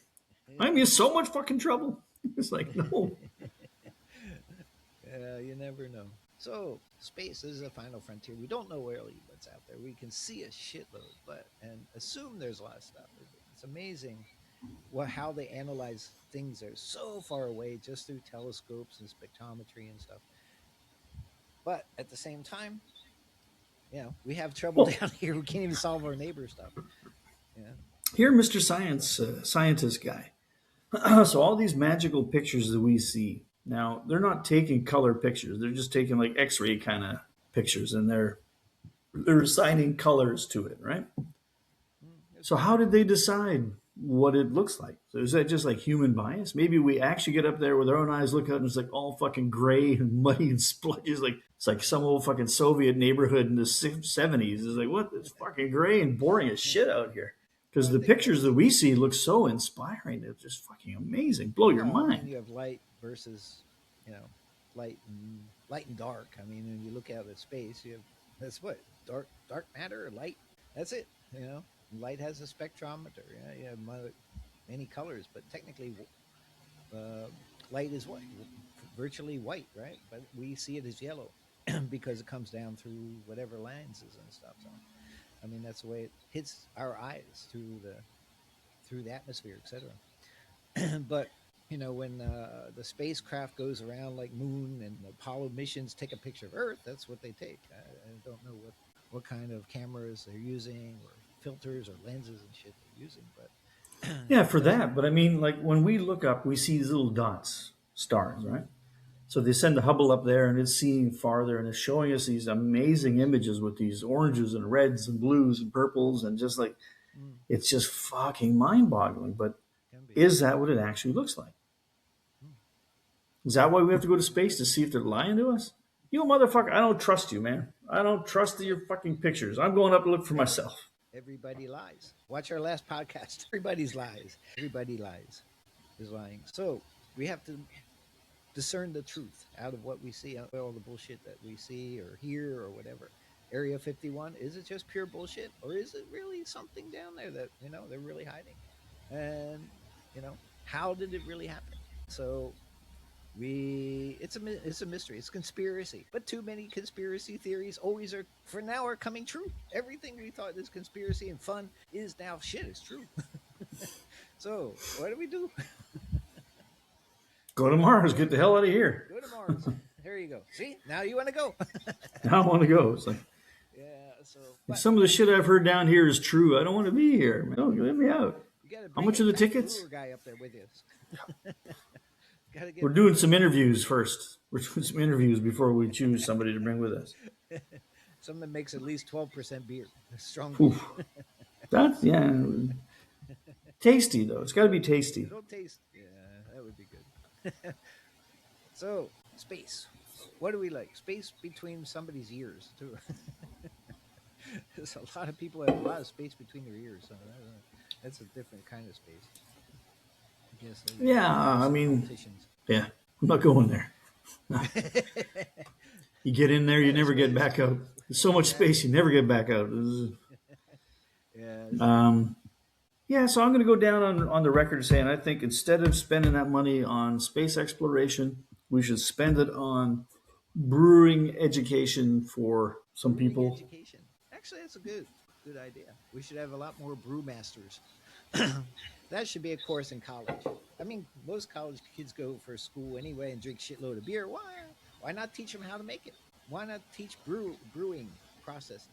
Speaker 2: I'm in so much fucking trouble. It's like, no.
Speaker 1: You never know. So space is a final frontier. We don't know really what's out there. We can see a shitload, but and assume there's a lot of stuff. It's amazing how they analyze things that are so far away just through telescopes and spectrometry and stuff. But at the same time, we have trouble down here. We can't even solve our neighbor stuff. Yeah.
Speaker 2: Here, Mr. Scientist guy. So all these magical pictures that we see now, they're not taking color pictures. They're just taking like X-ray kind of pictures, and they're assigning colors to it, right? So how did they decide what it looks like? So is that just like human bias? Maybe we actually get up there with our own eyes, look out, and it's like all fucking gray and muddy and splodges. Like it's like some old fucking Soviet neighborhood in the 70s. It's like, what? It's fucking gray and boring as shit out here. Because the pictures that we see look so inspiring. They're just fucking amazing. Blow your mind.
Speaker 1: You have light versus, light and dark. I mean, when you look out at space, that's what dark matter or light. That's it. Light has a spectrometer. Yeah, you have many colors, but technically, light is white, virtually white, right? But we see it as yellow because it comes down through whatever lenses and stuff. So, I mean, that's the way it hits our eyes through the atmosphere, etc. But when the spacecraft goes around like Moon and the Apollo missions take a picture of Earth, that's what they take. I don't know what kind of cameras they're using or filters or lenses and shit they're using, but
Speaker 2: yeah, for that. But I mean, like when we look up, we see these little dots, stars, right? So they send the Hubble up there, and it's seeing farther, and it's showing us these amazing images with these oranges and reds and blues and purples, and just like it's just fucking mind-boggling. But is that what it actually looks like? Is that why we have to go to space to see if they're lying to us? You motherfucker, I don't trust you, man. I don't trust your fucking pictures. I'm going up to look for myself.
Speaker 1: Everybody lies. Watch our last podcast. Everybody's lies. Everybody lies. Is lying. So we have to discern the truth out of what we see, out of all the bullshit that we see or hear or whatever. Area 51, is it just pure bullshit, or is it really something down there that they're really hiding? And how did it really happen? So it's a mystery. It's conspiracy, but too many conspiracy theories always are coming true. Everything we thought is conspiracy and fun is now shit. It's true. So what do we do?
Speaker 2: Go to Mars. Get the hell out of here.
Speaker 1: Go to Mars. There you go. See, now you want to go.
Speaker 2: Now I want to go. It's like,
Speaker 1: yeah. So
Speaker 2: some of the shit I've heard down here is true. I don't want to be here. No, let me out. How much are the tickets?
Speaker 1: Guy up there with you.
Speaker 2: We're doing some interviews first. We're doing some interviews before we choose somebody to bring with us.
Speaker 1: Someone that makes at least 12% beer. Strong.
Speaker 2: That's tasty though. It's got to be tasty.
Speaker 1: It'll taste. Yeah, that would be good. So space. What do we like? Space between somebody's ears too. There's a lot of people that have a lot of space between their ears. So that's a different kind of space. I guess.
Speaker 2: Yeah, I mean, yeah, I'm not going there. No. You get in there, you never get back out. There's so much space, you never get back out. Yeah, so I'm going to go down on the record saying I think instead of spending that money on space exploration, we should spend it on brewing education for some people.
Speaker 1: Education. Actually, that's a good idea. We should have a lot more brewmasters. That should be a course in college. I mean, most college kids go for school anyway and drink shitload of beer. Why not teach them how to make it? Why not teach brewing processes?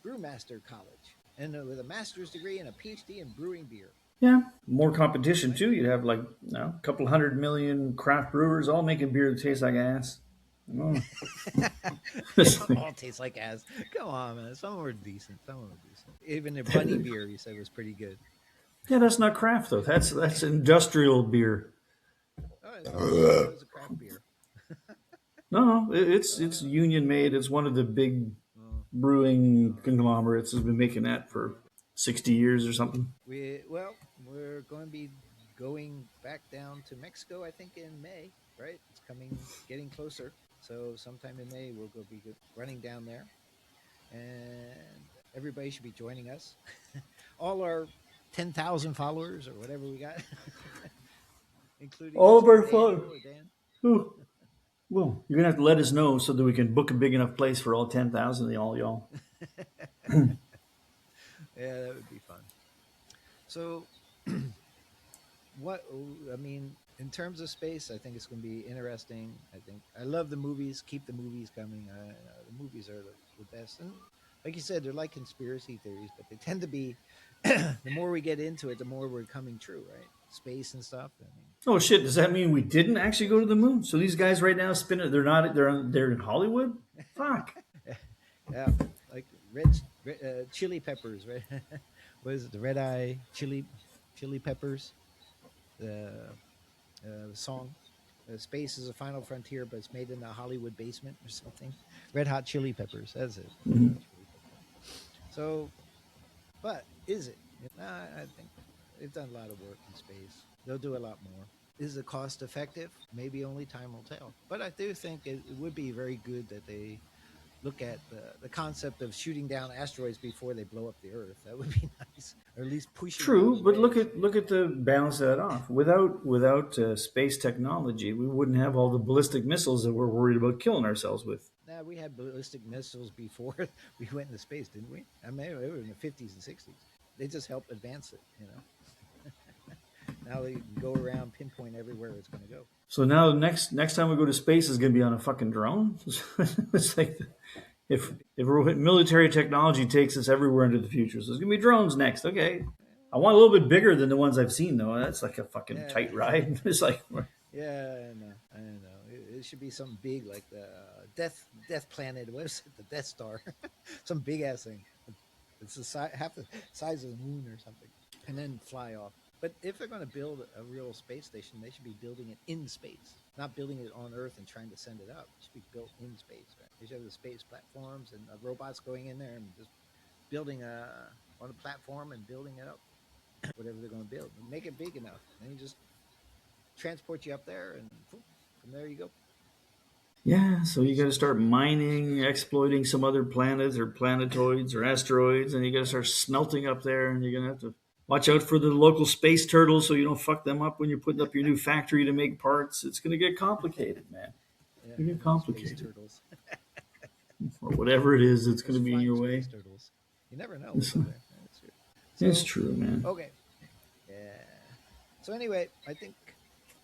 Speaker 1: Brewmaster college. And with a master's degree and a PhD in brewing beer.
Speaker 2: Yeah, more competition too. You'd have like a couple 100 million craft brewers all making beer that tastes like ass. Oh.
Speaker 1: All tastes like ass. Come on, man. Some were decent. Even the bunny beer, you said, was pretty good.
Speaker 2: Yeah, that's not craft though. That's industrial beer.
Speaker 1: Oh, it was a craft beer.
Speaker 2: No, it's union made. It's one of the big brewing conglomerates has been making that for 60 years or something.
Speaker 1: We're going to be going back down to Mexico, I think in May, right? It's getting closer. So sometime in May, we'll be running down there, and everybody should be joining us. All our 10,000 followers or whatever we got, including
Speaker 2: All of
Speaker 1: Mr.
Speaker 2: our fun.
Speaker 1: Daniel or Dan.
Speaker 2: Ooh. Well, you're gonna have to let us know so that we can book a big enough place for all 10,000 of all y'all.
Speaker 1: Yeah, that would be fun. So, what I mean, in terms of space, I think it's going to be interesting. I think I love the movies. Keep the movies coming. The movies are the best. And like you said, they're like conspiracy theories, but they tend to be. The more we get into it, the more we're coming true, right? Space and stuff. I mean,
Speaker 2: Oh shit! Does that mean we didn't actually go to the moon? So these guys right now spinning, they're not. They're in Hollywood. Fuck.
Speaker 1: yeah, like chili peppers, right? What is it? The red eye chili peppers. The song. Space is a final frontier, but it's made in a Hollywood basement or something. Red Hot Chili Peppers. That's it. Red Hot Chili Peppers. So, but is it? I think they've done a lot of work in space. They'll do a lot more. Is it cost effective? Maybe only time will tell. But I do think it would be very good that they look at the concept of shooting down asteroids before they blow up the Earth. That would be nice, or at least pushing.
Speaker 2: True, but
Speaker 1: ways.
Speaker 2: look at the balance that off. Without space technology, we wouldn't have all the ballistic missiles that we're worried about killing ourselves with.
Speaker 1: Nah, we had ballistic missiles before we went into space, didn't we? I mean, it was in the 50s and 60s. They just helped advance it, you know. Now they can go around, pinpoint everywhere it's going to go.
Speaker 2: So now next time we go to space is going to be on a fucking drone. It's like if military technology takes us everywhere into the future, so there's going to be drones next. Okay, I want a little bit bigger than the ones I've seen though. That's like a fucking tight ride. It's like
Speaker 1: yeah, I know. It should be something big like the Death Planet. What is it? The Death Star. Some big ass thing. It's half the size of the moon or something, and then fly off. But if they're going to build a real space station, they should be building it in space, not building it on Earth and trying to send it up. It should be built in space. Right? They should have the space platforms and robots going in there and just building on a platform and building it up. Whatever they're going to build, make it big enough, and you just transport you up there, and from there you go.
Speaker 2: yeah. So you got to start mining, exploiting some other planets or planetoids or asteroids, and you got to start smelting up there, and you're gonna have to watch out for the local space turtles so you don't fuck them up when you're putting up your new factory to make parts. It's going to get complicated, man.
Speaker 1: Yeah,
Speaker 2: It's going to get complicated.
Speaker 1: Space turtles.
Speaker 2: Or whatever it is that's going to be in
Speaker 1: Flying
Speaker 2: your way.
Speaker 1: space turtles. You never know. What's there.
Speaker 2: It's true, man.
Speaker 1: Okay. Yeah. So anyway, I think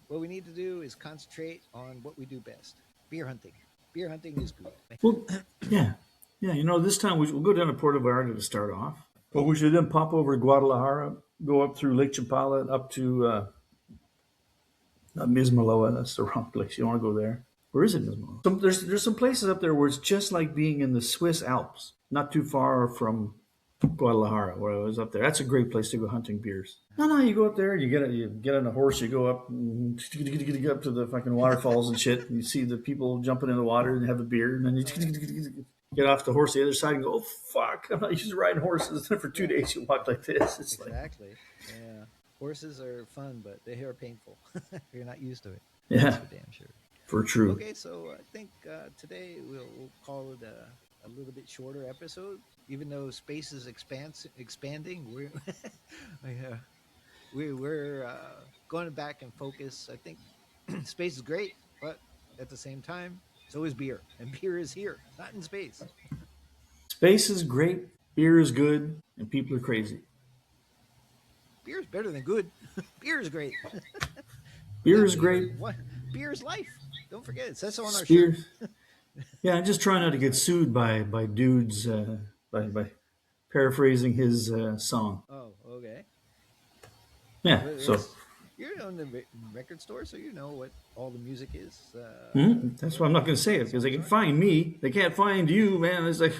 Speaker 1: what we need to do is concentrate on what we do best: beer hunting. Beer hunting is good.
Speaker 2: Well, yeah. Yeah, this time we'll go down to Puerto Vallarta to start off. But we should then pop over to Guadalajara, go up through Lake Chapala, up to Mismaloa. That's the wrong place. You want to go there? Where is it, Mismaloa? There's some places up there where it's just like being in the Swiss Alps, not too far from Guadalajara, where I was up there. That's a great place to go hunting beers. No, you go up there, you get on a horse, you go up to the fucking waterfalls and shit, and you see the people jumping in the water and have a beer, and then you get off the horse the other side and go, oh fuck, I'm not used to riding horses. For 2 days you walk like this. It's
Speaker 1: exactly. Yeah. Horses are fun, but they are painful. You're not used to it.
Speaker 2: Yeah.
Speaker 1: That's for damn sure.
Speaker 2: For true.
Speaker 1: Okay, so I think today we'll call it a little bit shorter episode. Even though space is expanding, we're going back and focus. I think space is great, but at the same time, so is beer, and beer is here, not in space.
Speaker 2: Space is great, beer is good, and people are crazy.
Speaker 1: Beer is better than good. Beer is great.
Speaker 2: Beer is great.
Speaker 1: What? Beer is life. Don't forget it. Says so on our
Speaker 2: Beer.
Speaker 1: shirt.
Speaker 2: Yeah, I'm just trying not to get sued by dudes by paraphrasing his song.
Speaker 1: Oh, okay.
Speaker 2: Yeah, so
Speaker 1: you're on the record store, so you know what all the music is.
Speaker 2: that's why I'm not going to say it, because they can find me. They can't find you, man. It's like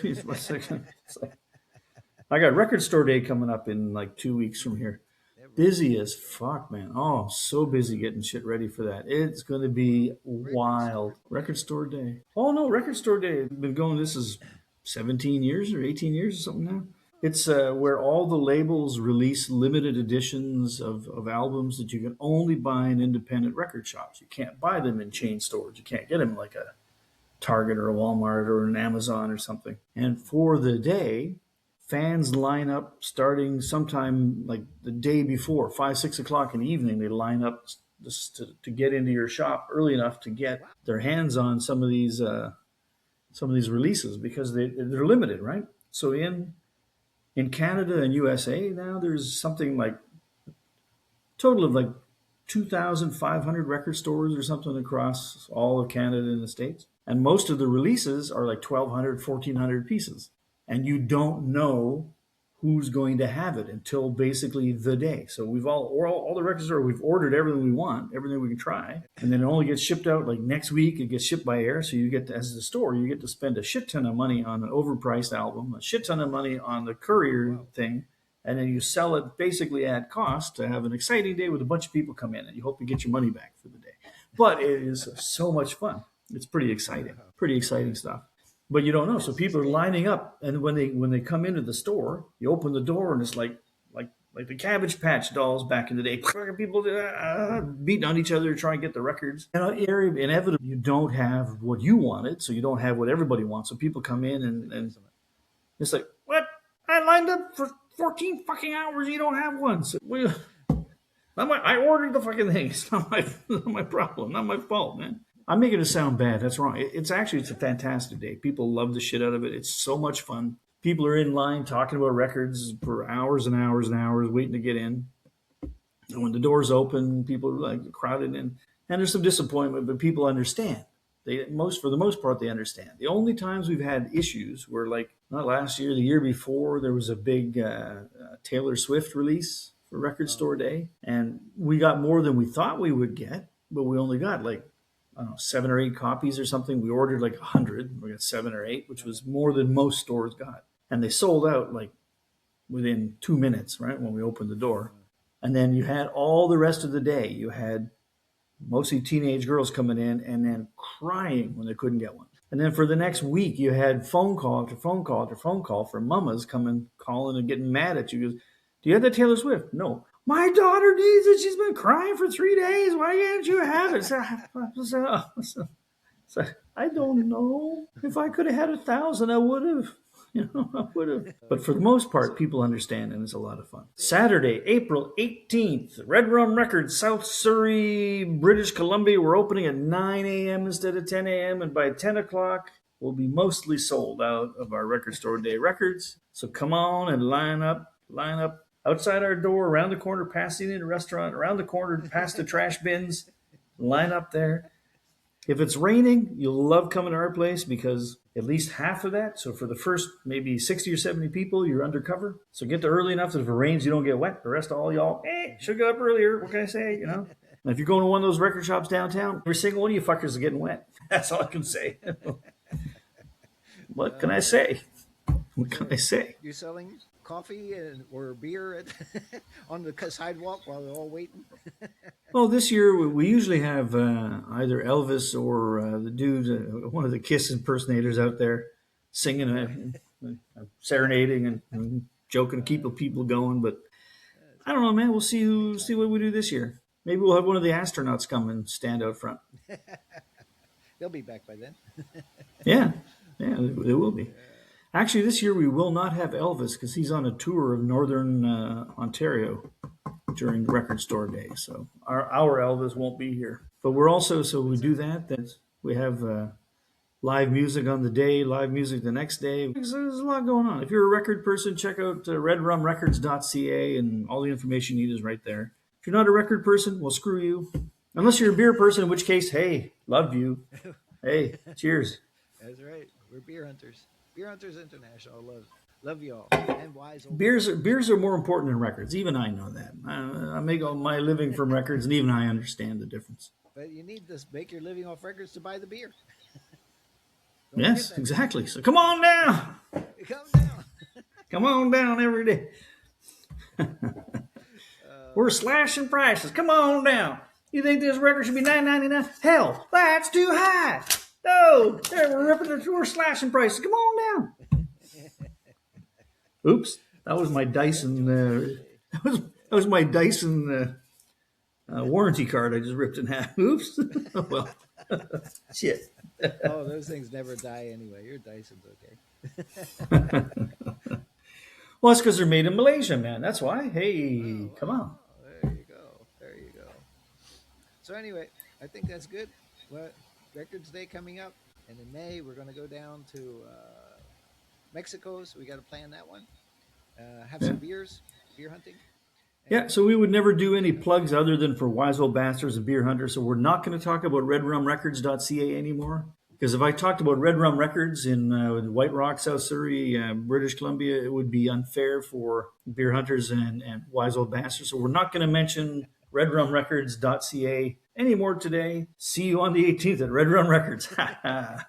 Speaker 2: I got record store day coming up in like 2 weeks from here. Busy as fuck, man. Oh, so busy getting shit ready for that. It's going to be wild. Record store day. Oh, no, record store day. I've been going, this is 17 years or 18 years or something now. It's where all the labels release limited editions of albums that you can only buy in independent record shops. You can't buy them in chain stores. You can't get them like a Target or a Walmart or an Amazon or something. And for the day, fans line up starting sometime like the day before, 5, 6 o'clock in the evening. They line up just to get into your shop early enough to get their hands on some of these releases because they're limited, right? So in Canada and USA now, there's something like total of like 2,500 record stores or something across all of Canada and the States. And most of the releases are like 1,200, 1,400 pieces. And you don't know who's going to have it until basically the day. So we've all the record stores, we've ordered everything we want, everything we can try. And then it only gets shipped out like next week. It gets shipped by air. So you get to, as the store, you get to spend a shit ton of money on an overpriced album, a shit ton of money on the courier thing. And then you sell it basically at cost to have an exciting day with a bunch of people come in, and you hope you get your money back for the day. But it is so much fun. It's pretty exciting stuff. But you don't know, so people are lining up, and when they come into the store, you open the door, and it's like the Cabbage Patch Dolls back in the day. People beating on each other to try and get the records. And inevitably, you don't have what you wanted, so you don't have what everybody wants. So people come in, and it's like, what? I lined up for 14 fucking hours. You don't have one. So I ordered the fucking thing. It's not my problem. Not my fault, man. I'm making it sound bad. That's wrong. It's a fantastic day. People love the shit out of it. It's so much fun. People are in line talking about records for hours and hours and hours waiting to get in. And when the doors open, people are like crowded in. And there's some disappointment, but people understand. For the most part, they understand. The only times we've had issues were like not last year, the year before, there was a big Taylor Swift release for Record Store Day, and we got more than we thought we would get, but we only got like I don't know 7 or 8 copies or something. We ordered like 100, we got 7 or 8, which was more than most stores got, and they sold out like within 2 minutes, right when we opened the door, and then you had all the rest of the day. You had mostly teenage girls coming in and then crying when they couldn't get one. And then for the next week, you had phone call after phone call after phone call from mamas calling and getting mad at you. Goes, do you have the Taylor Swift? No. My daughter needs it. She's been crying for 3 days. Why can't you have it? So, I don't know. If I could have had 1,000, I would have. I would have. But for the most part, people understand, and it's a lot of fun. Saturday, April 18th, Red Rum Records, South Surrey, British Columbia. We're opening at 9 a.m. instead of 10 a.m. And by 10 o'clock, we'll be mostly sold out of our Record Store Day records. So come on and line up outside our door, around the corner, past the Indian restaurant, around the corner, past the trash bins. Line up there. If it's raining, you'll love coming to our place because at least half of that, so for the first maybe 60 or 70 people, you're undercover. So get there early enough that if it rains, you don't get wet. The rest of all y'all, should get up earlier. What can I say, And if you're going to one of those record shops downtown, every single one of you fuckers is getting wet. That's all I can say. What can I say? What can I say?
Speaker 1: You're selling coffee or beer on the sidewalk while they're all waiting?
Speaker 2: Well, this year we usually have either Elvis or the dude, one of the Kiss impersonators out there singing, serenading and joking to keep the people going. But I don't know, man. We'll see what we do this year. Maybe we'll have one of the astronauts come and stand out front.
Speaker 1: They'll be back by then.
Speaker 2: Yeah, they will be. Actually, this year we will not have Elvis because he's on a tour of Northern Ontario during the Record Store Day. So our Elvis won't be here. But we're also, so we do that we have live music on the day, live music the next day. There's a lot going on. If you're a record person, check out redrumrecords.ca, and all the information you need is right there. If you're not a record person, well, screw you. Unless you're a beer person, in which case, hey, love you. Hey, cheers.
Speaker 1: That's right. We're beer hunters. Beer Hunters International. Love y'all. And wise old
Speaker 2: beers are more important than records. Even I know that. I make all my living from records, and even I understand the difference.
Speaker 1: But you need to make your living off records to buy the beer.
Speaker 2: Yes, exactly. So come on down.
Speaker 1: Come down.
Speaker 2: Come on down every day. We're slashing prices. Come on down. You think this record should be $9.99? Hell, that's too high. No, we're slashing prices. Come on down. Oops. That was my Dyson.
Speaker 1: Hey.
Speaker 2: That was my Dyson warranty card. I just ripped in half. Oops. Oh, well, shit.
Speaker 1: Oh, those things never die anyway. Your Dyson's okay.
Speaker 2: Well, it's because they're made in Malaysia, man. That's why. Hey,
Speaker 1: Oh,
Speaker 2: come on.
Speaker 1: wow. There you go. There you go. So anyway, I think that's good. Well, Records Day coming up, and in May we're going to go down to Mexico. So we got to plan that one. Have some beers, beer hunting.
Speaker 2: Yeah,
Speaker 1: And
Speaker 2: so we would never do any plugs other than for Wise Old Bastards and Beer Hunter. So we're not going to talk about redrumrecords.ca anymore. Because if I talked about Red Rum Records in White Rock, South Surrey, British Columbia, it would be unfair for Beer Hunters and Wise Old Bastards. So we're not going to mention redrumrecords.ca anymore today. See you on the 18th at Red Rum Records.
Speaker 1: there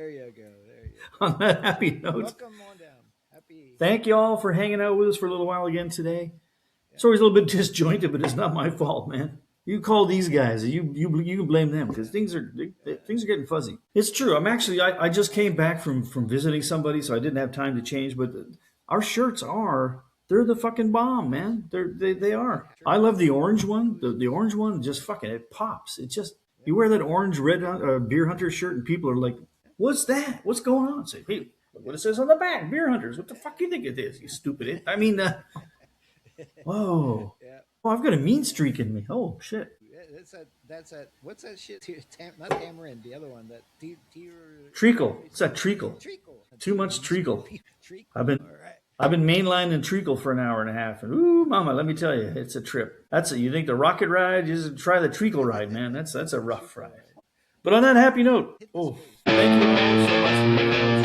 Speaker 1: you go. There you
Speaker 2: On that happy
Speaker 1: go.
Speaker 2: note,
Speaker 1: Welcome on down. Happy.
Speaker 2: thank you all for hanging out with us for a little while again today. It's always a little bit disjointed, but it's not my fault, man. You call these guys. You can blame them because things are getting fuzzy. It's true. I just came back from visiting somebody, so I didn't have time to change. But our shirts they're the fucking bomb, man. They are. I love the orange one. The orange one just fucking it pops. It just you wear that orange red Beer Hunter shirt and people are like, "What's that? What's going on?" Say, "Hey, look what it says on the back, Beer Hunters. What the fuck you think it is? You stupid it." I mean, whoa.
Speaker 1: Yeah.
Speaker 2: Oh, I've got a mean streak in me. Oh shit.
Speaker 1: That's that. What's that shit? Not tamarind. The other one. That
Speaker 2: Treacle. It's that treacle.
Speaker 1: treacle.
Speaker 2: Too much treacle.
Speaker 1: Treacle.
Speaker 2: I've been
Speaker 1: All right.
Speaker 2: I've been mainlining treacle for an hour and a half, and ooh, mama, let me tell you, it's a trip. That's it. You think the rocket ride? Just try the treacle ride, man. That's a rough ride. But on that happy note, oh, thank you all so much for being here.